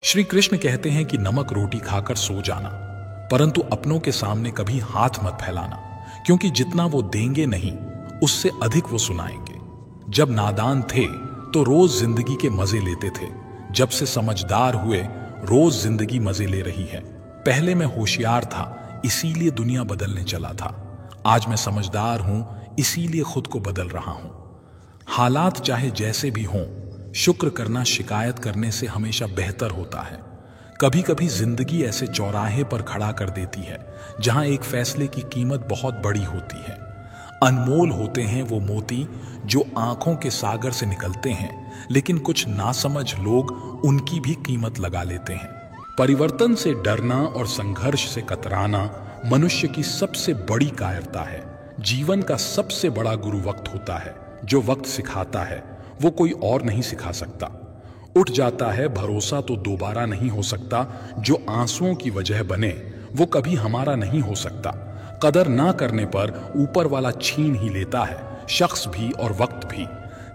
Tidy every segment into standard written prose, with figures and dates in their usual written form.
श्री कृष्ण कहते हैं कि नमक रोटी खाकर सो जाना, परंतु अपनों के सामने कभी हाथ मत फैलाना, क्योंकि जितना वो देंगे नहीं उससे अधिक वो सुनाएंगे। जब नादान थे तो रोज जिंदगी के मजे लेते थे, जब से समझदार हुए रोज जिंदगी मजे ले रही है। पहले मैं होशियार था इसीलिए दुनिया बदलने चला था, आज मैं समझदार हूं इसीलिए खुद को बदल रहा हूं। हालात चाहे जैसे भी हों, शुक्र करना शिकायत करने से हमेशा बेहतर होता है। कभी कभी जिंदगी ऐसे चौराहे पर खड़ा कर देती है जहां एक फैसले की कीमत बहुत बड़ी होती है। अनमोल होते हैं वो मोती जो आंखों के सागर से निकलते हैं, लेकिन कुछ नासमझ लोग उनकी भी कीमत लगा लेते हैं। परिवर्तन से डरना और संघर्ष से कतराना मनुष्य की सबसे बड़ी कायरता है। जीवन का सबसे बड़ा गुरु वक्त होता है। जो वक्त सिखाता है वो कोई और नहीं सिखा सकता। उठ जाता है भरोसा तो दोबारा नहीं हो सकता। जो आंसुओं की वजह बने वो कभी हमारा नहीं हो सकता। कदर ना करने पर ऊपर वाला छीन ही लेता है, शख्स भी और वक्त भी।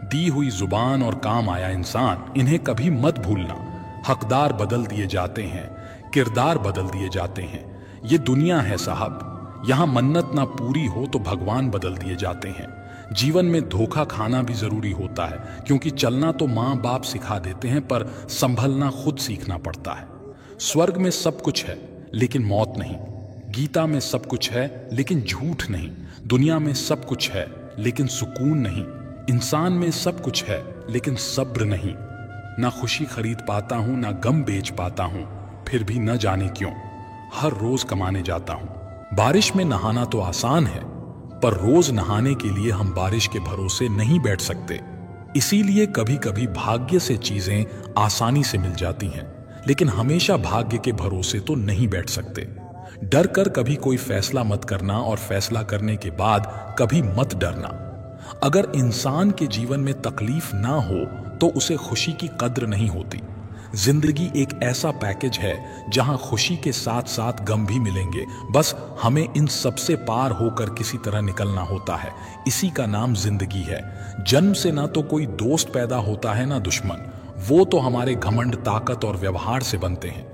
दी हुई जुबान और काम आया इंसान, इन्हें कभी मत भूलना। हकदार बदल दिए जाते हैं, किरदार बदल दिए जाते हैं। ये दुनिया है साहब, यहाँ मन्नत ना पूरी हो तो भगवान बदल दिए जाते हैं। जीवन में धोखा खाना भी जरूरी होता है, क्योंकि चलना तो माँ बाप सिखा देते हैं, पर संभलना खुद सीखना पड़ता है। स्वर्ग में सब कुछ है लेकिन मौत नहीं, गीता में सब कुछ है लेकिन झूठ नहीं, दुनिया में सब कुछ है लेकिन सुकून नहीं, इंसान में सब कुछ है लेकिन सब्र नहीं। ना खुशी खरीद पाता हूं ना गम बेच पाता हूं, फिर भी न जाने क्यों हर रोज कमाने जाता हूं। बारिश में नहाना तो आसान है, पर रोज नहाने के लिए हम बारिश के भरोसे नहीं बैठ सकते। इसीलिए कभी कभी भाग्य से चीजें आसानी से मिल जाती हैं, लेकिन हमेशा भाग्य के भरोसे तो नहीं बैठ सकते। डर कर कभी कोई फैसला मत करना, और फैसला करने के बाद कभी मत डरना। अगर इंसान के जीवन में तकलीफ ना हो तो उसे खुशी की कद्र नहीं होती। जिंदगी एक ऐसा पैकेज है जहां खुशी के साथ साथ गम भी मिलेंगे, बस हमें इन सबसे पार होकर किसी तरह निकलना होता है। इसी का नाम जिंदगी है। जन्म से ना तो कोई दोस्त पैदा होता है ना दुश्मन, वो तो हमारे घमंड, ताकत और व्यवहार से बनते हैं।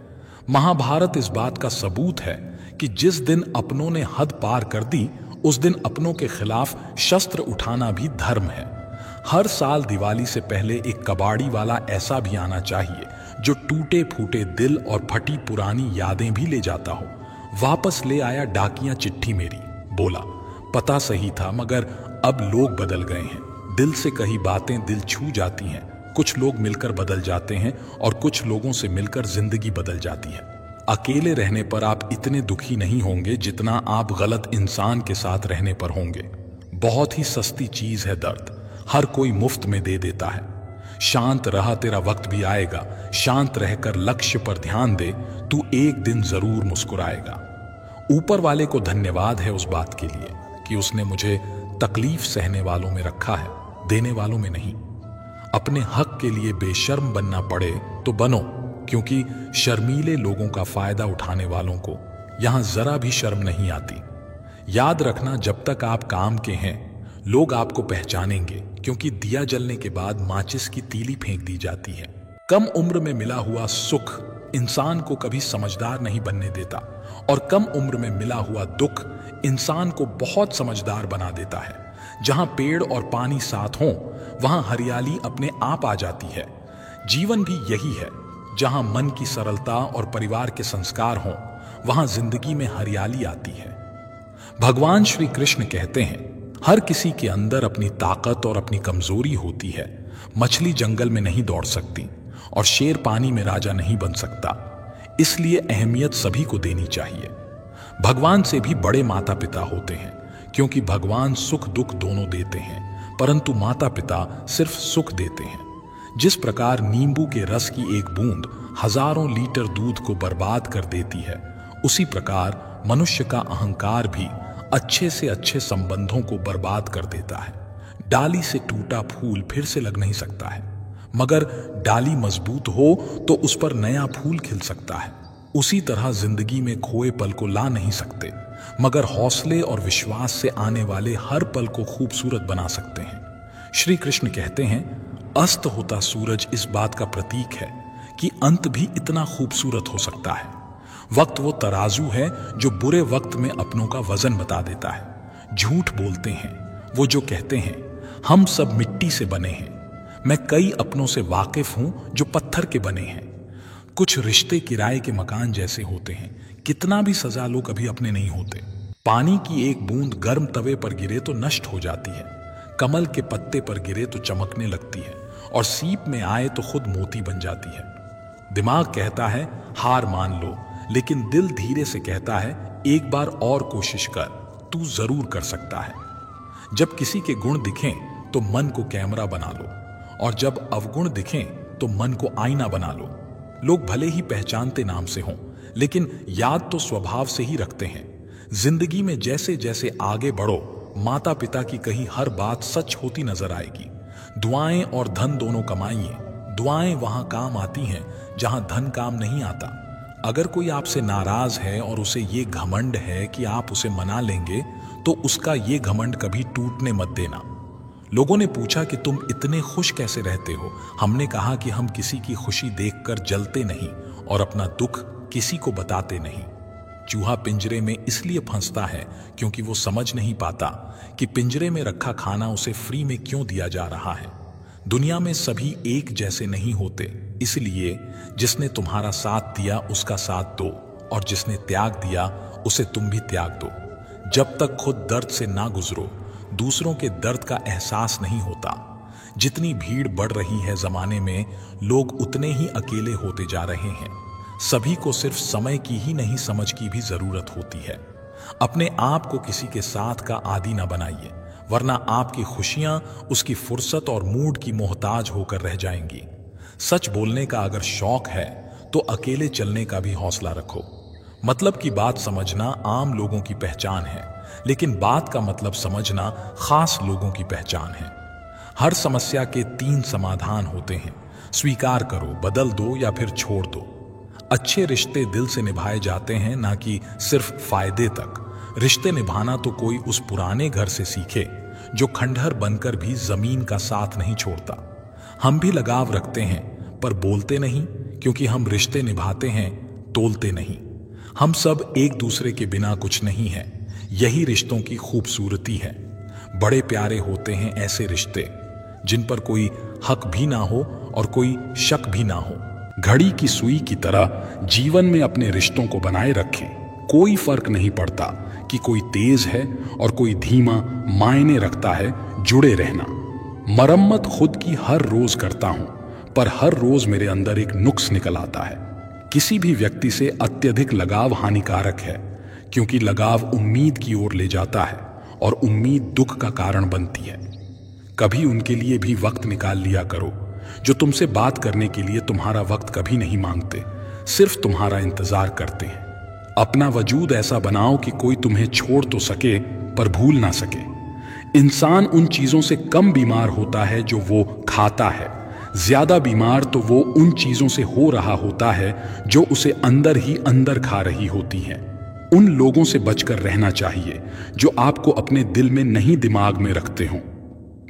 महाभारत इस बात का सबूत है कि जिस दिन अपनों ने हद पार कर दी, उस दिन अपनों के खिलाफ शस्त्र उठाना भी धर्म है। हर साल दिवाली से पहले एक कबाड़ी वाला ऐसा भी आना चाहिए जो टूटे फूटे दिल और फटी पुरानी यादें भी ले जाता हो। वापस ले आया डाकिया चिट्ठी मेरी, बोला पता सही था मगर अब लोग बदल गए हैं। दिल से कही बातें दिल छू जाती हैं। कुछ लोग मिलकर बदल जाते हैं और कुछ लोगों से मिलकर जिंदगी बदल जाती है। अकेले रहने पर आप इतने दुखी नहीं होंगे जितना आप गलत इंसान के साथ रहने पर होंगे। बहुत ही सस्ती चीज है दर्द, हर कोई मुफ्त में दे देता है। शांत रहा, तेरा वक्त भी आएगा। शांत रहकर लक्ष्य पर ध्यान दे, तू एक दिन जरूर मुस्कुराएगा। ऊपर वाले को धन्यवाद है उस बात के लिए कि उसने मुझे तकलीफ सहने वालों में रखा है, देने वालों में नहीं। अपने हक के लिए बेशर्म बनना पड़े तो बनो, क्योंकि शर्मीले लोगों का फायदा उठाने वालों को यहां जरा भी शर्म नहीं आती। याद रखना, जब तक आप काम के हैं लोग आपको पहचानेंगे, क्योंकि दिया जलने के बाद माचिस की तीली फेंक दी जाती है। कम उम्र में मिला हुआ सुख इंसान को कभी समझदार नहीं बनने देता, और कम उम्र में मिला हुआ दुख इंसान को बहुत समझदार बना देता है। जहां पेड़ और पानी साथ हों वहां हरियाली अपने आप आ जाती है। जीवन भी यही है, जहां मन की सरलता और परिवार के संस्कार हों वहां जिंदगी में हरियाली आती है। भगवान श्री कृष्ण कहते हैं, हर किसी के अंदर अपनी ताकत और अपनी कमजोरी होती है। मछली जंगल में नहीं दौड़ सकती और शेर पानी में राजा नहीं बन सकता, इसलिए अहमियत सभी को देनी चाहिए। भगवान से भी बड़े माता पिता होते हैं, क्योंकि भगवान सुख दुख दोनों देते हैं, परंतु माता पिता सिर्फ सुख देते हैं। जिस प्रकार नींबू के रस की एक बूंद हजारों लीटर दूध को बर्बाद कर देती है, उसी प्रकार मनुष्य का अहंकार भी अच्छे से अच्छे संबंधों को बर्बाद कर देता है। डाली से टूटा फूल फिर से लग नहीं सकता है, मगर डाली मजबूत हो तो उस पर नया फूल खिल सकता है। उसी तरह जिंदगी में खोए पल को ला नहीं सकते, मगर हौसले और विश्वास से आने वाले हर पल को खूबसूरत बना सकते हैं। श्री कृष्ण कहते हैं, अस्त होता सूरज इस बात का प्रतीक है कि अंत भी इतना खूबसूरत हो सकता है। वक्त वो तराजू है जो बुरे वक्त में अपनों का वजन बता देता है। झूठ बोलते हैं वो जो कहते हैं हम सब मिट्टी से बने हैं। मैं कई अपनों से वाकिफ हूं जो पत्थर के बने हैं। कुछ रिश्ते किराए के मकान जैसे होते हैं, कितना भी सजा लो कभी अपने नहीं होते। पानी की एक बूंद गर्म तवे पर गिरे तो नष्ट हो जाती है, कमल के पत्ते पर गिरे तो चमकने लगती है, और सीप में आए तो खुद मोती बन जाती है। दिमाग कहता है हार मान लो, लेकिन दिल धीरे से कहता है एक बार और कोशिश कर, तू जरूर कर सकता है। जब किसी के गुण दिखें तो मन को कैमरा बना लो, और जब अवगुण दिखें तो मन को आईना बना लो। लोग भले ही पहचानते नाम से हों, लेकिन याद तो स्वभाव से ही रखते हैं। जिंदगी में जैसे जैसे आगे बढ़ो, माता पिता की कही हर बात सच होती नजर आएगी। दुआएं और धन दोनों कमाइए। दुआएं वहां काम आती हैं जहां धन काम नहीं आता। अगर कोई आपसे नाराज है और उसे ये घमंड है कि आप उसे मना लेंगे, तो उसका ये घमंड कभी टूटने मत देना। लोगों ने पूछा कि तुम इतने खुश कैसे रहते हो। हमने कहा कि हम किसी की खुशी देखकर जलते नहीं और अपना दुख किसी को बताते नहीं। चूहा पिंजरे में इसलिए फंसता है क्योंकि वो समझ नहीं पाता कि पिंजरे में रखा खाना उसे फ्री में क्यों दिया जा रहा है। दुनिया में सभी एक जैसे नहीं होते, इसलिए जिसने तुम्हारा साथ दिया उसका साथ दो, और जिसने त्याग दिया उसे तुम भी त्याग दो। जब तक खुद दर्द से ना गुजरो, दूसरों के दर्द का एहसास नहीं होता। जितनी भीड़ बढ़ रही है जमाने में, लोग उतने ही अकेले होते जा रहे हैं। सभी को सिर्फ समय की ही नहीं, समझ की भी जरूरत होती है। अपने आप को किसी के साथ का आदी ना बनाइए, वरना आपकी खुशियां उसकी फुर्सत और मूड की मोहताज होकर रह जाएंगी। सच बोलने का अगर शौक है तो अकेले चलने का भी हौसला रखो। मतलब की बात समझना आम लोगों की पहचान है, लेकिन बात का मतलब समझना खास लोगों की पहचान है। हर समस्या के 3 समाधान होते हैं। स्वीकार करो, बदल दो या फिर छोड़ दो। अच्छे रिश्ते दिल से निभाए जाते हैं, ना कि सिर्फ फायदे तक। रिश्ते निभाना तो कोई उस पुराने घर से सीखे जो खंडहर बनकर भी जमीन का साथ नहीं छोड़ता। हम भी लगाव रखते हैं पर बोलते नहीं, क्योंकि हम रिश्ते निभाते हैं, तोलते नहीं। हम सब एक दूसरे के बिना कुछ नहीं है, यही रिश्तों की खूबसूरती है। बड़े प्यारे होते हैं ऐसे रिश्ते जिन पर कोई हक भी ना हो और कोई शक भी ना हो। घड़ी की सुई की तरह जीवन में अपने रिश्तों को बनाए रखें। कोई फर्क नहीं पड़ता कि कोई तेज है और कोई धीमा, मायने रखता है जुड़े रहना। मरम्मत खुद की हर रोज करता हूं, पर हर रोज मेरे अंदर एक नुक्स निकल आता है। किसी भी व्यक्ति से अत्यधिक लगाव हानिकारक है, क्योंकि लगाव उम्मीद की ओर ले जाता है और उम्मीद दुख का कारण बनती है। कभी उनके लिए भी वक्त निकाल लिया करो जो तुमसे बात करने के लिए तुम्हारा वक्त कभी नहीं मांगते, सिर्फ तुम्हारा इंतजार करते हैं। अपना वजूद ऐसा बनाओ कि कोई तुम्हें छोड़ तो सके पर भूल ना सके। इंसान उन चीजों से कम बीमार होता है जो वो खाता है, ज्यादा बीमार तो वो उन चीजों से हो रहा होता है जो उसे अंदर ही अंदर खा रही होती हैं। उन लोगों से बचकर रहना चाहिए जो आपको अपने दिल में नहीं, दिमाग में रखते हों।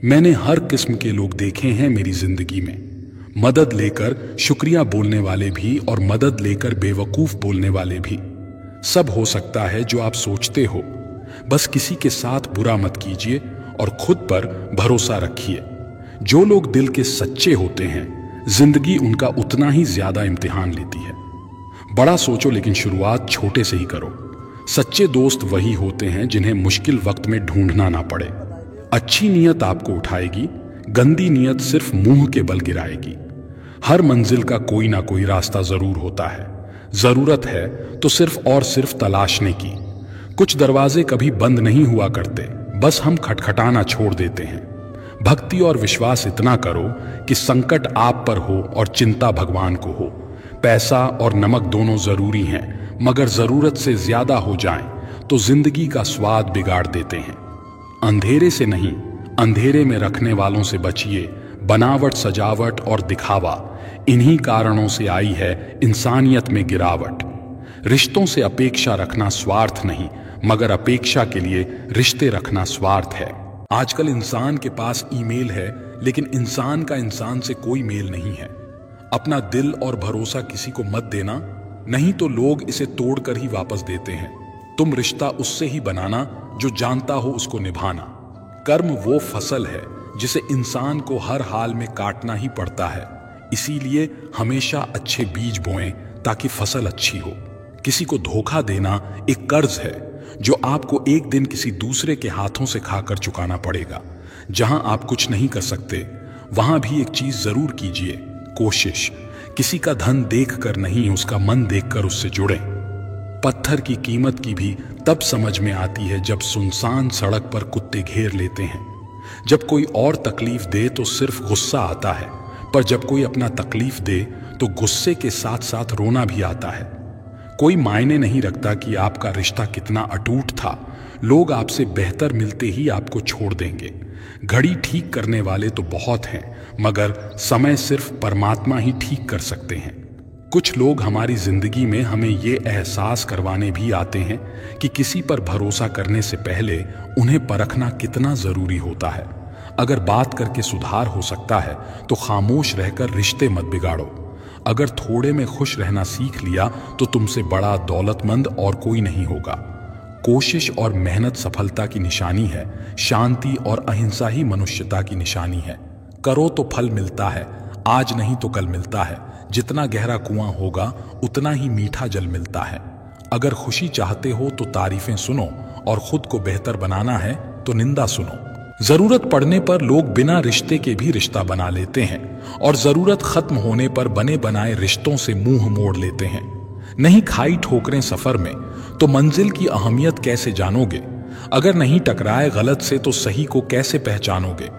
मैंने हर किस्म के लोग देखे हैं मेरी जिंदगी में। मदद लेकर शुक्रिया बोलने वाले भी और मदद लेकर बेवकूफ बोलने वाले भी। सब हो सकता है जो आप सोचते हो। बस किसी के साथ बुरा मत कीजिए और खुद पर भरोसा रखिए। जो लोग दिल के सच्चे होते हैं, जिंदगी उनका उतना ही ज्यादा इम्तिहान लेती है। बड़ा सोचो लेकिन शुरुआत छोटे से ही करो। सच्चे दोस्त वही होते हैं जिन्हें मुश्किल वक्त में ढूंढना ना पड़े। अच्छी नीयत आपको उठाएगी, गंदी नीयत सिर्फ मुंह के बल गिराएगी। हर मंजिल का कोई ना कोई रास्ता जरूर होता है। जरूरत है तो सिर्फ और सिर्फ तलाशने की। कुछ दरवाजे कभी बंद नहीं हुआ करते, बस हम खटखटाना छोड़ देते हैं। भक्ति और विश्वास इतना करो कि संकट आप पर हो और चिंता भगवान को हो। पैसा और नमक दोनों जरूरी हैं, मगर जरूरत से ज्यादा हो जाएं तो जिंदगी का स्वाद बिगाड़ देते हैं। अंधेरे से नहीं, अंधेरे में रखने वालों से बचिए। बनावट, सजावट और दिखावा, इन्हीं कारणों से आई है इंसानियत में गिरावट। रिश्तों से अपेक्षा रखना स्वार्थ नहीं, मगर अपेक्षा के लिए रिश्ते रखना स्वार्थ है। आजकल इंसान के पास ईमेल है, लेकिन इंसान का इंसान से कोई मेल नहीं है। अपना दिल और भरोसा किसी को मत देना, नहीं तो लोग इसे तोड़कर ही वापस देते हैं। तुम रिश्ता उससे ही बनाना जो जानता हो उसको निभाना। कर्म वो फसल है जिसे इंसान को हर हाल में काटना ही पड़ता है, इसीलिए हमेशा अच्छे बीज बोएं ताकि फसल अच्छी हो। किसी को धोखा देना एक कर्ज है जो आपको एक दिन किसी दूसरे के हाथों से खाकर चुकाना पड़ेगा। जहां आप कुछ नहीं कर सकते वहां भी एक चीज जरूर कीजिए, कोशिश। किसी का धन देखकर नहीं, उसका मन देखकर उससे जुड़ें। पत्थर की कीमत की भी तब समझ में आती है जब सुनसान सड़क पर कुत्ते घेर लेते हैं। जब कोई और तकलीफ दे तो सिर्फ गुस्सा आता है, पर जब कोई अपना तकलीफ दे तो गुस्से के साथ साथ रोना भी आता है। कोई मायने नहीं रखता कि आपका रिश्ता कितना अटूट था, लोग आपसे बेहतर मिलते ही आपको छोड़ देंगे। घड़ी ठीक करने वाले तो बहुत हैं, मगर समय सिर्फ परमात्मा ही ठीक कर सकते हैं। कुछ लोग हमारी जिंदगी में हमें ये एहसास करवाने भी आते हैं कि किसी पर भरोसा करने से पहले उन्हें परखना कितना जरूरी होता है। अगर बात करके सुधार हो सकता है तो खामोश रहकर रिश्ते मत बिगाड़ो। अगर थोड़े में खुश रहना सीख लिया तो तुमसे बड़ा दौलतमंद और कोई नहीं होगा। कोशिश और मेहनत सफलता की निशानी है, शांति और अहिंसा ही मनुष्यता की निशानी है। करो तो फल मिलता है, आज नहीं तो कल मिलता है। जितना गहरा कुआं होगा उतना ही मीठा जल मिलता है। अगर खुशी चाहते हो तो तारीफें सुनो, और खुद को बेहतर बनाना है तो निंदा सुनो। जरूरत पड़ने पर लोग बिना रिश्ते के भी रिश्ता बना लेते हैं, और जरूरत खत्म होने पर बने बनाए रिश्तों से मुंह मोड़ लेते हैं। नहीं खाई ठोकरें सफर में तो मंजिल की अहमियत कैसे जानोगे? अगर नहीं टकराए गलत से तो सही को कैसे पहचानोगे?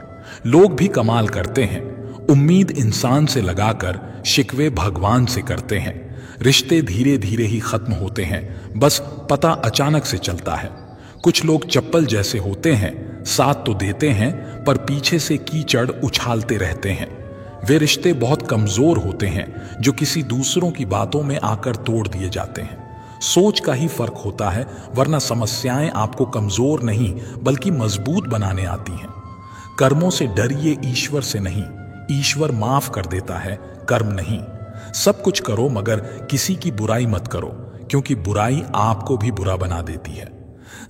लोग भी कमाल करते हैं, उम्मीद इंसान से लगाकर शिकवे भगवान से करते हैं। रिश्ते धीरे धीरे ही खत्म होते हैं, बस पता अचानक से चलता है। कुछ लोग चप्पल जैसे होते हैं, साथ तो देते हैं पर पीछे से कीचड़ उछालते रहते हैं। वे रिश्ते बहुत कमजोर होते हैं जो किसी दूसरों की बातों में आकर तोड़ दिए जाते हैं। सोच का ही फर्क होता है, वरना समस्याएं आपको कमजोर नहीं बल्कि मजबूत बनाने आती हैं। कर्मों से डरिए, ईश्वर से नहीं। ईश्वर माफ कर देता है, कर्म नहीं। सब कुछ करो मगर किसी की बुराई मत करो, क्योंकि बुराई आपको भी बुरा बना देती है।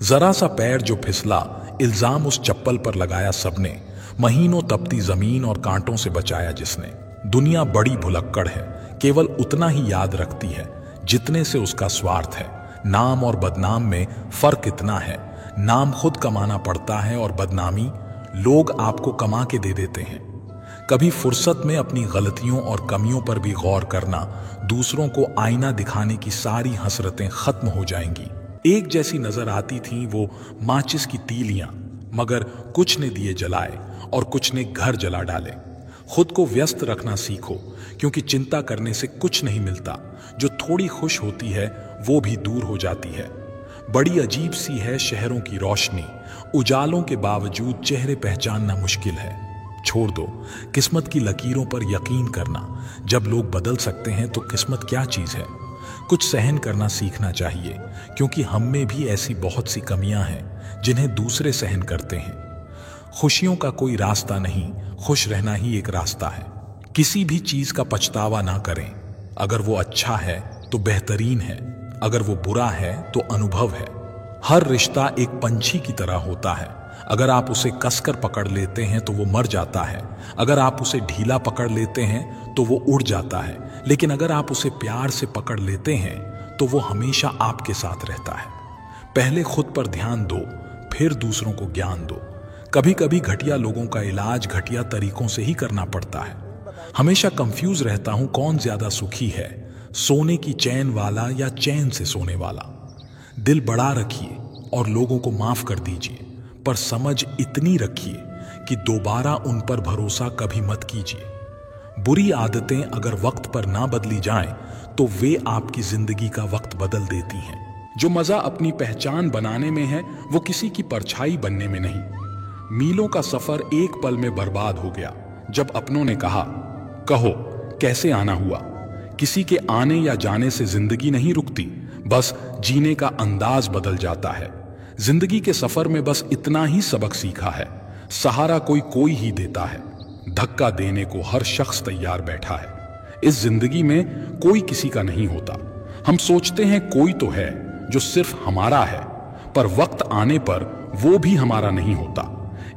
जरा सा पैर जो फिसला, इल्जाम उस चप्पल पर लगाया सबने। महीनों तपती जमीन और कांटों से बचाया जिसने। दुनिया बड़ी भुलक्कड़ है, केवल उतना ही याद रखती है जितने से उसका स्वार्थ है। नाम और बदनाम में फर्क इतना है, नाम खुद कमाना पड़ता है और बदनामी लोग आपको कमा के दे देते हैं। कभी फुर्सत में अपनी गलतियों और कमियों पर भी गौर करना, दूसरों को आईना दिखाने की सारी हसरतें खत्म हो जाएंगी। एक जैसी नजर आती थीं वो माचिस की तीलियां, मगर कुछ ने दिए जलाए और कुछ ने घर जला डाले। खुद को व्यस्त रखना सीखो, क्योंकि चिंता करने से कुछ नहीं मिलता। जो थोड़ी खुश होती है वो भी दूर हो जाती है। बड़ी अजीब सी है शहरों की रोशनी, उजालों के बावजूद चेहरे पहचानना मुश्किल है। छोड़ दो किस्मत की लकीरों पर यकीन करना। जब लोग बदल सकते हैं तो किस्मत क्या चीज है। कुछ सहन करना सीखना चाहिए, क्योंकि हम में भी ऐसी बहुत सी कमियां हैं जिन्हें दूसरे सहन करते हैं। खुशियों का कोई रास्ता नहीं, खुश रहना ही एक रास्ता है। किसी भी चीज का पछतावा ना करें। अगर वो अच्छा है तो बेहतरीन है, अगर वो बुरा है तो अनुभव है। हर रिश्ता एक पंछी की तरह होता है। अगर आप उसे कसकर पकड़ लेते हैं तो वो मर जाता है, अगर आप उसे ढीला पकड़ लेते हैं तो वो उड़ जाता है, लेकिन अगर आप उसे प्यार से पकड़ लेते हैं तो वो हमेशा आपके साथ रहता है। पहले खुद पर ध्यान दो, फिर दूसरों को ज्ञान दो। कभी कभी घटिया लोगों का इलाज घटिया तरीकों से ही करना पड़ता है। हमेशा कंफ्यूज रहता हूं कौन ज्यादा सुखी है, सोने की चैन वाला या चैन से सोने वाला। दिल बड़ा रखिए और लोगों को माफ कर दीजिए, पर समझ इतनी रखिए कि दोबारा उन पर भरोसा कभी मत कीजिए। बुरी आदतें अगर वक्त पर ना बदली जाएं तो वे आपकी जिंदगी का वक्त बदल देती हैं। जो मजा अपनी पहचान बनाने में है वो किसी की परछाई बनने में नहीं। मीलों का सफर एक पल में बर्बाद हो गया जब अपनों ने कहा, कहो कैसे आना हुआ। किसी के आने या जाने से जिंदगी नहीं रुकती, बस जीने का अंदाज बदल जाता है। जिंदगी के सफर में बस इतना ही सबक सीखा है, सहारा कोई कोई ही देता है। धक्का देने को हर शख्स तैयार बैठा है। इस जिंदगी में कोई किसी का नहीं होता। हम सोचते हैं कोई तो है जो सिर्फ हमारा है, पर वक्त आने पर वो भी हमारा नहीं होता।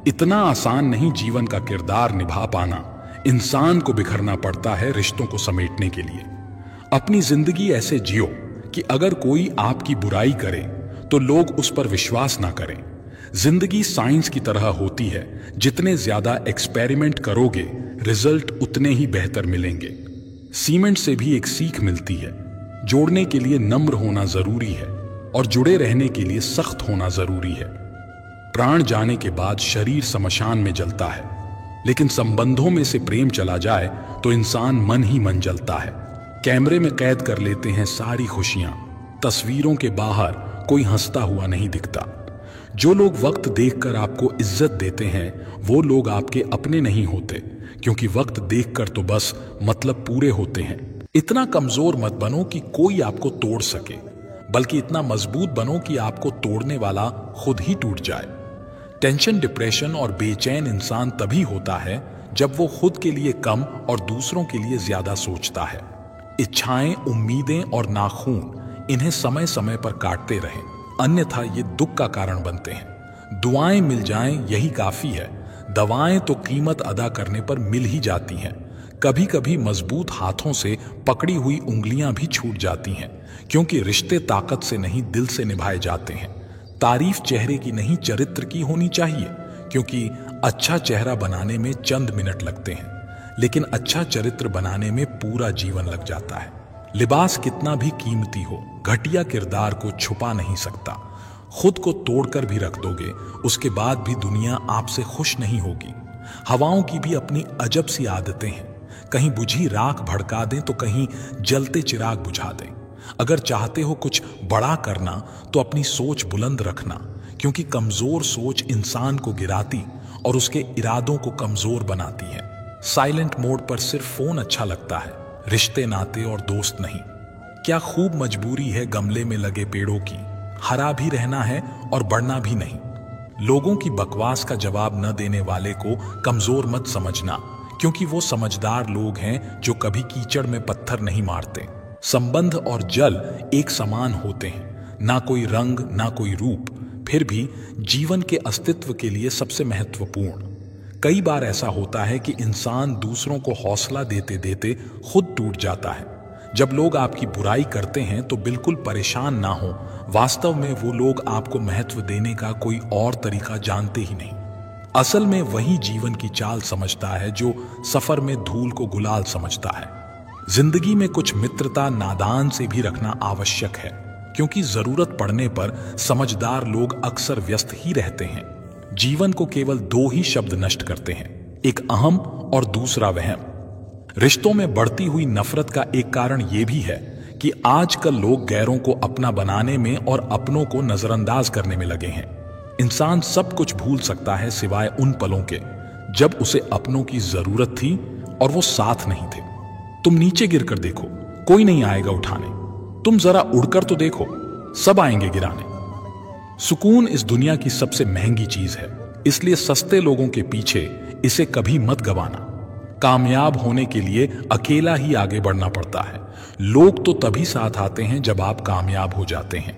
इतना आसान नहीं जीवन का किरदार निभा पाना। इंसान को बिखरना पड़ता है रिश्तों को समेटने के लिए। अपनी जिंदगी ऐसे जियो कि अगर कोई आपकी बुराई करे तो लोग उस पर विश्वास ना करें। जिंदगी साइंस की तरह होती है, जितने ज्यादा एक्सपेरिमेंट करोगे रिजल्ट उतने ही बेहतर मिलेंगे। सीमेंट से भी एक सीख मिलती है, जोड़ने के लिए नम्र होना जरूरी है और जुड़े रहने के लिए सख्त होना जरूरी है। प्राण जाने के बाद शरीर शमशान में जलता है, लेकिन संबंधों में से प्रेम चला जाए तो इंसान मन ही मन जलता है। कैमरे में कैद कर लेते हैं सारी खुशियां, तस्वीरों के बाहर कोई हंसता हुआ नहीं दिखता। जो लोग वक्त देखकर आपको इज्जत देते हैं वो लोग आपके अपने नहीं होते, क्योंकि वक्त देखकर तो बस मतलब पूरे होते हैं। इतना कमजोर मत बनो कि कोई आपको तोड़ सके, बल्कि इतना मजबूत बनो कि आपको तोड़ने वाला खुद ही टूट जाए। टेंशन, डिप्रेशन और बेचैन इंसान तभी होता है जब वो खुद के लिए कम और दूसरों के लिए ज्यादा सोचता है। इच्छाएं, उम्मीदें और नाखून इन्हें समय समय पर काटते रहें, अन्यथा ये दुख का कारण बनते हैं। दुआएं मिल जाएं यही काफी है, दवाएं तो कीमत अदा करने पर मिल ही जाती हैं। कभी कभी मजबूत हाथों से पकड़ी हुई उंगलियां भी छूट जाती हैं, क्योंकि रिश्ते ताकत से नहीं दिल से निभाए जाते हैं। तारीफ चेहरे की नहीं चरित्र की होनी चाहिए, क्योंकि अच्छा चेहरा बनाने में चंद मिनट लगते हैं, लेकिन अच्छा चरित्र बनाने में पूरा जीवन लग जाता है। लिबास कितना भी कीमती हो, घटिया किरदार को छुपा नहीं सकता। खुद को तोड़कर भी रख दोगे, उसके बाद भी दुनिया आपसे खुश नहीं होगी। हवाओं की भी अपनी अजब सी आदतें हैं, कहीं बुझी राख भड़का दें तो कहीं जलते चिराग बुझा दें। अगर चाहते हो कुछ बड़ा करना तो अपनी सोच बुलंद रखना, क्योंकि कमजोर सोच इंसान को गिराती और उसके इरादों को कमजोर बनाती है। साइलेंट मोड पर सिर्फ फोन अच्छा लगता है, रिश्ते, नाते और दोस्त नहीं। क्या खूब मजबूरी है गमले में लगे पेड़ों की, हरा भी रहना है और बढ़ना भी नहीं। लोगों की बकवास का जवाब न देने वाले को कमजोर मत समझना, क्योंकि वो समझदार लोग हैं जो कभी कीचड़ में पत्थर नहीं मारते। संबंध और जल एक समान होते हैं, ना कोई रंग ना कोई रूप, फिर भी जीवन के अस्तित्व के लिए सबसे महत्वपूर्ण। कई बार ऐसा होता है कि इंसान दूसरों को हौसला देते देते खुद टूट जाता है। जब लोग आपकी बुराई करते हैं तो बिल्कुल परेशान ना हो, वास्तव में वो लोग आपको महत्व देने का कोई और तरीका जानते ही नहीं। असल में वही जीवन की चाल समझता है जो सफर में धूल को गुलाल समझता है। जिंदगी में कुछ मित्रता नादान से भी रखना आवश्यक है, क्योंकि जरूरत पड़ने पर समझदार लोग अक्सर व्यस्त ही रहते हैं। जीवन को केवल दो ही शब्द नष्ट करते हैं, एक अहम और दूसरा वहम। रिश्तों में बढ़ती हुई नफरत का एक कारण यह भी है कि आजकल लोग गैरों को अपना बनाने में और अपनों को नजरअंदाज करने में लगे हैं। इंसान सब कुछ भूल सकता है सिवाय उन पलों के जब उसे अपनों की जरूरत थी और वो साथ नहीं थे। तुम नीचे गिरकर देखो, कोई नहीं आएगा उठाने। तुम जरा उड़कर तो देखो, सब आएंगे गिराने। सुकून इस दुनिया की सबसे महंगी चीज है, इसलिए सस्ते लोगों के पीछे इसे कभी मत गवाना। कामयाब होने के लिए अकेला ही आगे बढ़ना पड़ता है। लोग तो तभी साथ आते हैं जब आप कामयाब हो जाते हैं।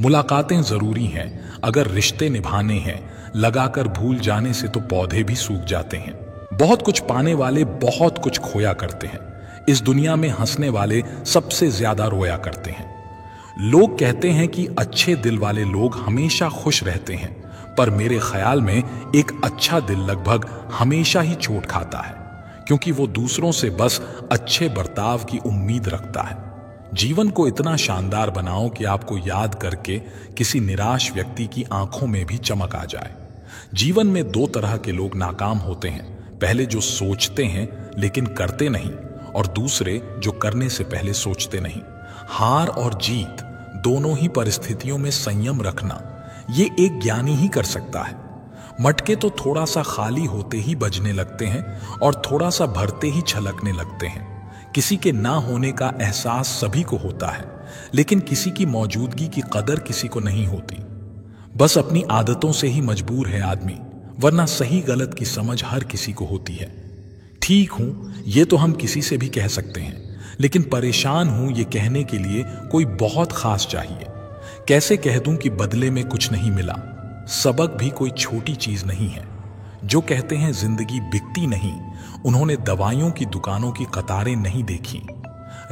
मुलाकातें जरूरी हैं, अगर रिश्ते निभाने हैं। लगाकर भूल जाने से तो पौधे भी सूख जाते हैं। बहुत कुछ पाने वाले बहुत कुछ खोया करते हैं। इस दुनिया में हंसने वाले सबसे ज्यादा रोया करते हैं। लोग कहते हैं कि अच्छे दिल वाले लोग हमेशा खुश रहते हैं, पर मेरे ख्याल में एक अच्छा दिल लगभग हमेशा ही चोट खाता है, क्योंकि वो दूसरों से बस अच्छे बर्ताव की उम्मीद रखता है। जीवन को इतना शानदार बनाओ कि आपको याद करके किसी निराश व्यक्ति की आंखों में भी चमक आ जाए। जीवन में दो तरह के लोग नाकाम होते हैं, पहले जो सोचते हैं लेकिन करते नहीं, और दूसरे जो करने से पहले सोचते नहीं। हार और जीत दोनों ही परिस्थितियों में संयम रखना ये एक ज्ञानी ही कर सकता है। मटके तो थोड़ा सा खाली होते ही बजने लगते हैं और थोड़ा सा भरते ही छलकने लगते हैं। किसी के ना होने का एहसास सभी को होता है, लेकिन किसी की मौजूदगी की कदर किसी को नहीं होती। बस अपनी आदतों से ही मजबूर है आदमी, वरना सही गलत की समझ हर किसी को होती है। ठीक हूं ये तो हम किसी से भी कह सकते हैं, लेकिन परेशान हूं ये कहने के लिए कोई बहुत खास चाहिए। कैसे कह दूं कि बदले में कुछ नहीं मिला। सबक भी कोई छोटी चीज नहीं है। जो कहते हैं जिंदगी बिकती नहीं, उन्होंने दवाइयों की दुकानों की कतारें नहीं देखी।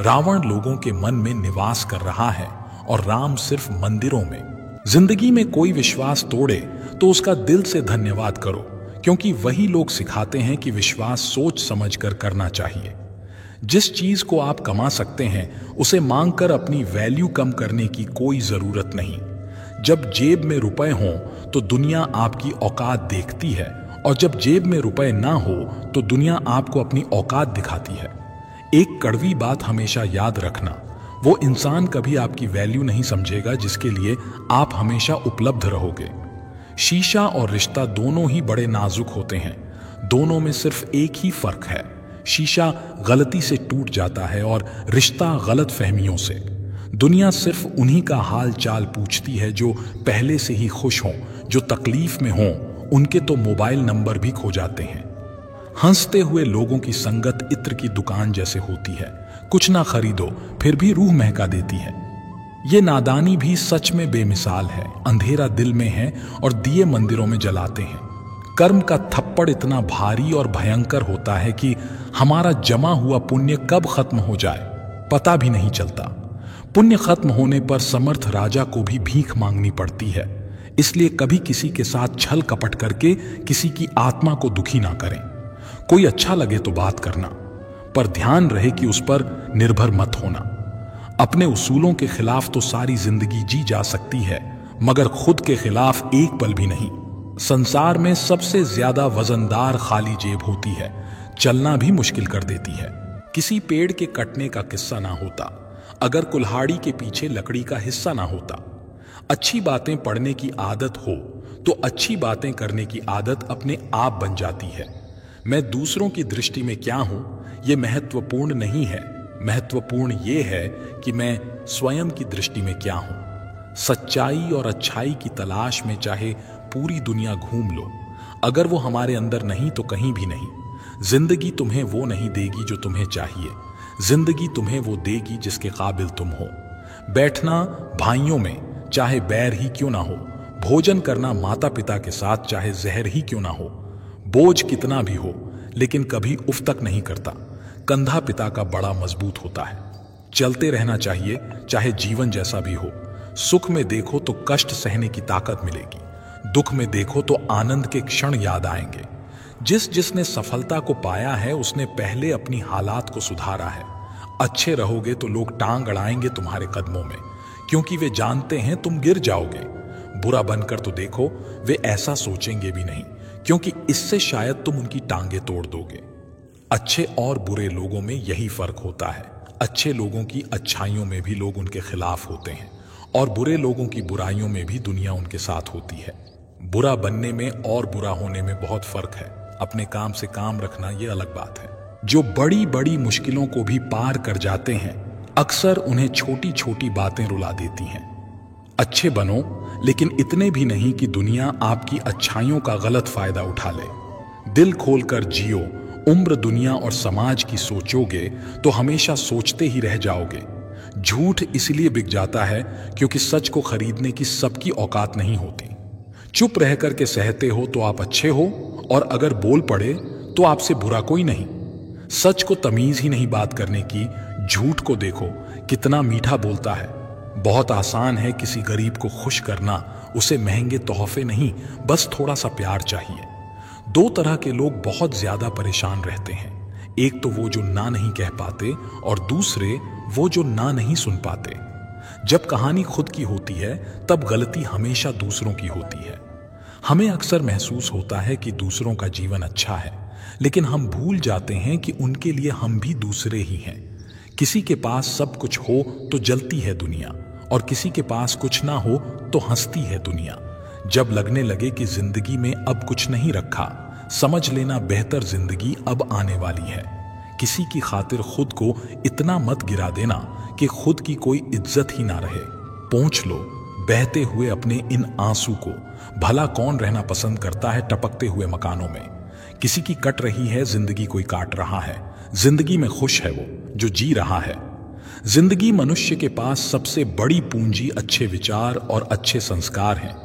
रावण लोगों के मन में निवास कर रहा है और राम सिर्फ मंदिरों में। जिंदगी में कोई विश्वास तोड़े तो उसका दिल से धन्यवाद करो, क्योंकि वही लोग सिखाते हैं कि विश्वास सोच समझकर करना चाहिए। जिस चीज को आप कमा सकते हैं उसे मांगकर अपनी वैल्यू कम करने की कोई जरूरत नहीं। जब जेब में रुपए हों तो दुनिया आपकी औकात देखती है, और जब जेब में रुपए ना हो तो दुनिया आपको अपनी औकात दिखाती है। एक कड़वी बात हमेशा याद रखना, वो इंसान कभी आपकी वैल्यू नहीं समझेगा जिसके लिए आप हमेशा उपलब्ध रहोगे। शीशा और रिश्ता दोनों ही बड़े नाजुक होते हैं। दोनों में सिर्फ एक ही फर्क है, शीशा गलती से टूट जाता है और रिश्ता गलत फहमियों से। दुनिया सिर्फ उन्हीं का हाल चाल पूछती है जो पहले से ही खुश हों। जो तकलीफ में हों उनके तो मोबाइल नंबर भी खो जाते हैं। हंसते हुए लोगों की संगत इत्र की दुकान जैसे होती है, कुछ ना खरीदो फिर भी रूह महका देती है। ये नादानी भी सच में बेमिसाल है। अंधेरा दिल में है और दिए मंदिरों में जलाते हैं। कर्म का थप्पड़ इतना भारी और भयंकर होता है कि हमारा जमा हुआ पुण्य कब खत्म हो जाए पता भी नहीं चलता। पुण्य खत्म होने पर समर्थ राजा को भी भीख मांगनी पड़ती है। इसलिए कभी किसी के साथ छल कपट करके किसी की आत्मा को दुखी ना करें। कोई अच्छा लगे तो बात करना, पर ध्यान रहे कि उस पर निर्भर मत होना। अपने उसूलों के खिलाफ तो सारी जिंदगी जी जा सकती है, मगर खुद के खिलाफ एक पल भी नहीं। संसार में सबसे ज्यादा वजनदार खाली जेब होती है, चलना भी मुश्किल कर देती है। किसी पेड़ के कटने का किस्सा ना होता अगर कुल्हाड़ी के पीछे लकड़ी का हिस्सा ना होता। अच्छी बातें पढ़ने की आदत हो तो अच्छी बातें करने की आदत अपने आप बन जाती है। मैं दूसरों की दृष्टि में क्या हूं ये महत्वपूर्ण नहीं है, महत्वपूर्ण ये है कि मैं स्वयं की दृष्टि में क्या हूं। सच्चाई और अच्छाई की तलाश में चाहे पूरी दुनिया घूम लो, अगर वो हमारे अंदर नहीं तो कहीं भी नहीं। जिंदगी तुम्हें वो नहीं देगी जो तुम्हें चाहिए, जिंदगी तुम्हें वो देगी जिसके काबिल तुम हो। बैठना भाइयों में चाहे बैर ही क्यों ना हो, भोजन करना माता पिता के साथ चाहे जहर ही क्यों ना हो। बोझ कितना भी हो लेकिन कभी उफ तक नहीं करता। कंधा पिता का बड़ा मजबूत होता है। चलते रहना चाहिए चाहे जीवन जैसा भी हो। सुख में देखो तो कष्ट सहने की ताकत मिलेगी, दुख में देखो तो आनंद के क्षण याद आएंगे। जिसने सफलता को पाया है उसने पहले अपनी हालात को सुधारा है। अच्छे रहोगे तो लोग टांग अड़ाएंगे तुम्हारे कदमों में, क्योंकि वे जानते हैं तुम गिर जाओगे। बुरा बनकर तो देखो, वे ऐसा सोचेंगे भी नहीं, क्योंकि इससे शायद तुम उनकी टांगे तोड़ दोगे। अच्छे और बुरे लोगों में यही फर्क होता है। अच्छे लोगों की अच्छाइयों में भी लोग उनके खिलाफ होते हैं, और बुरे लोगों की बुराइयों में भी दुनिया उनके साथ होती है। बुरा बनने में और बुरा होने में बहुत फर्क है। अपने काम से काम रखना ये अलग बात है। जो बड़ी बड़ी मुश्किलों को भी पार कर जाते हैं, अक्सर उन्हें छोटी छोटी बातें रुला देती हैं। अच्छे बनो, लेकिन इतने भी नहीं कि दुनिया आपकी अच्छाइयों का गलत फायदा उठा ले। दिल खोलकर जियो। उम्र दुनिया और समाज की सोचोगे तो हमेशा सोचते ही रह जाओगे। झूठ इसलिए बिक जाता है क्योंकि सच को खरीदने की सबकी औकात नहीं होती। चुप रह करके सहते हो तो आप अच्छे हो, और अगर बोल पड़े तो आपसे बुरा कोई नहीं। सच को तमीज ही नहीं बात करने की। झूठ को देखो कितना मीठा बोलता है। बहुत आसान है किसी गरीब को खुश करना, उसे महंगे तोहफे नहीं, बस थोड़ा सा प्यार चाहिए। दो तरह के लोग बहुत ज्यादा परेशान रहते हैं। एक तो वो जो ना नहीं कह पाते, और दूसरे वो जो ना नहीं सुन पाते। जब कहानी खुद की होती है तब गलती हमेशा दूसरों की होती है। हमें अक्सर महसूस होता है कि दूसरों का जीवन अच्छा है, लेकिन हम भूल जाते हैं कि उनके लिए हम भी दूसरे ही हैं। किसी के पास सब कुछ हो तो जलती है दुनिया, और किसी के पास कुछ ना हो तो हंसती है दुनिया। जब लगने लगे कि जिंदगी में अब कुछ नहीं रखा, समझ लेना बेहतर जिंदगी अब आने वाली है। किसी की खातिर खुद को इतना मत गिरा देना कि खुद की कोई इज्जत ही ना रहे। पोंछ लो बहते हुए अपने इन आंसू को। भला कौन रहना पसंद करता है टपकते हुए मकानों में। किसी की कट रही है जिंदगी, कोई काट रहा है। जिंदगी में खुश है वो जो जी रहा है। जिंदगी मनुष्य के पास सबसे बड़ी पूंजी अच्छे विचार और अच्छे संस्कार हैं,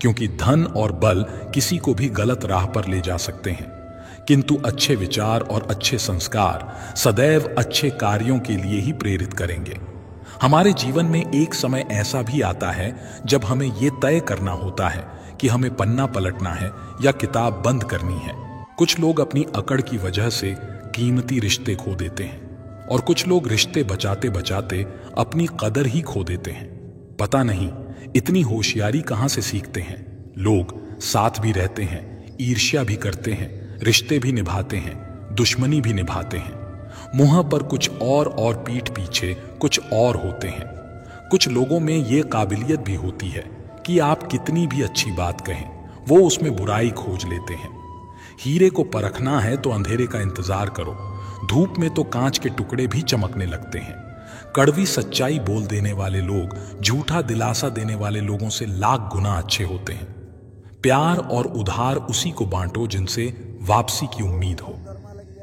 क्योंकि धन और बल किसी को भी गलत राह पर ले जा सकते हैं, किंतु अच्छे विचार और अच्छे संस्कार सदैव अच्छे कार्यों के लिए ही प्रेरित करेंगे। हमारे जीवन में एक समय ऐसा भी आता है जब हमें यह तय करना होता है कि हमें पन्ना पलटना है या किताब बंद करनी है। कुछ लोग अपनी अकड़ की वजह से कीमती रिश्ते खो देते हैं और कुछ लोग रिश्ते बचाते बचाते अपनी कदर ही खो देते हैं। पता नहीं इतनी होशियारी कहां से सीखते हैं। लोग साथ भी रहते हैं, ईर्ष्या भी करते हैं, रिश्ते भी निभाते हैं, दुश्मनी भी निभाते हैं। मुंह पर कुछ और पीठ पीछे कुछ और होते हैं। कुछ लोगों में ये काबिलियत भी होती है कि आप कितनी भी अच्छी बात कहें, वो उसमें बुराई खोज लेते हैं। हीरे को परखना है तो अंधेरे का इंतजार करो। धूप में तो कांच के टुकड़े भी चमकने लगते हैं। कड़वी सच्चाई बोल देने वाले लोग झूठा दिलासा देने वाले लोगों से लाख गुना अच्छे होते हैं। प्यार और उधार उसी को बांटो जिनसे वापसी की उम्मीद हो।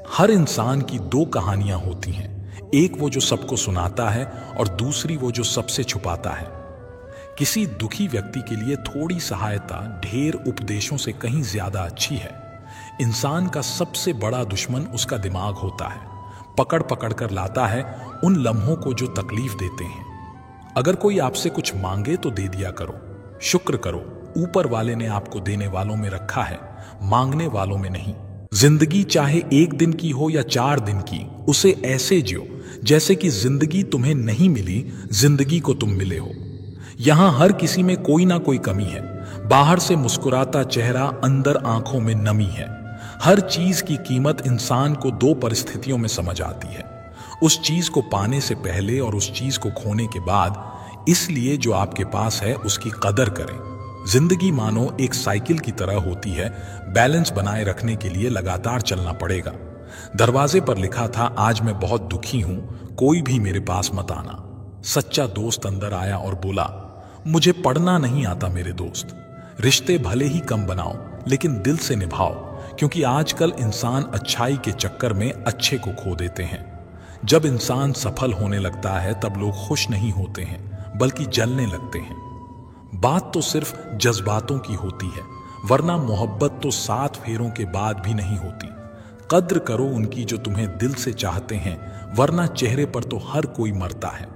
हर इंसान की दो कहानियां होती हैं, एक वो जो सबको सुनाता है और दूसरी वो जो सबसे छुपाता है। किसी दुखी व्यक्ति के लिए थोड़ी सहायता ढेर उपदेशों से कहीं ज्यादा अच्छी है। इंसान का सबसे बड़ा दुश्मन उसका दिमाग होता है। पकड़ पकड़ कर लाता है उन लम्हों को जो तकलीफ देते हैं। अगर कोई आपसे कुछ मांगे तो दे दिया करो, शुक्र करो ऊपर वाले ने आपको देने वालों में रखा है, मांगने वालों में नहीं। जिंदगी चाहे एक दिन की हो या 4 दिन की, उसे ऐसे जियो जैसे कि जिंदगी तुम्हें नहीं मिली, जिंदगी को तुम मिले हो। यहां हर किसी में कोई ना कोई कमी है। बाहर से मुस्कुराता चेहरा, अंदर आंखों में नमी है। हर चीज की कीमत इंसान को 2 परिस्थितियों में समझ आती है, उस चीज को पाने से पहले और उस चीज को खोने के बाद। इसलिए जो आपके पास है उसकी कदर करें। जिंदगी मानो एक साइकिल की तरह होती है, बैलेंस बनाए रखने के लिए लगातार चलना पड़ेगा। दरवाजे पर लिखा था, आज मैं बहुत दुखी हूं, कोई भी मेरे पास मत आना। सच्चा दोस्त अंदर आया और बोला, मुझे पढ़ना नहीं आता मेरे दोस्त। रिश्ते भले ही कम बनाओ लेकिन दिल से निभाओ, क्योंकि आजकल इंसान अच्छाई के चक्कर में अच्छे को खो देते हैं। जब इंसान सफल होने लगता है तब लोग खुश नहीं होते हैं बल्कि जलने लगते हैं। बात तो सिर्फ जज्बातों की होती है, वरना मोहब्बत तो 7 फेरों के बाद भी नहीं होती। कद्र करो उनकी जो तुम्हें दिल से चाहते हैं, वरना चेहरे पर तो हर कोई मरता है।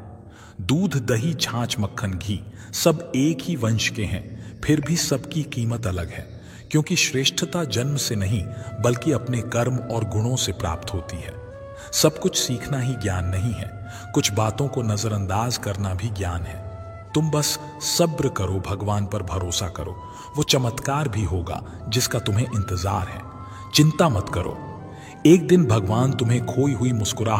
दूध दही छाछ मक्खन घी सब एक ही वंश के हैं, फिर भी सबकी कीमत अलग है, क्योंकि श्रेष्ठता जन्म से नहीं बल्कि अपने कर्म और गुणों से प्राप्त होती है। सब कुछ सीखना ही ज्ञान नहीं है, कुछ बातों को नजरअंदाज करना भी ज्ञान है। तुम बस सब्र करो, भगवान पर भरोसा करो, वो चमत्कार भी होगा जिसका तुम्हें इंतजार है। चिंता मत करो, एक दिन भगवान तुम्हें खोई हुई मुस्कुराहट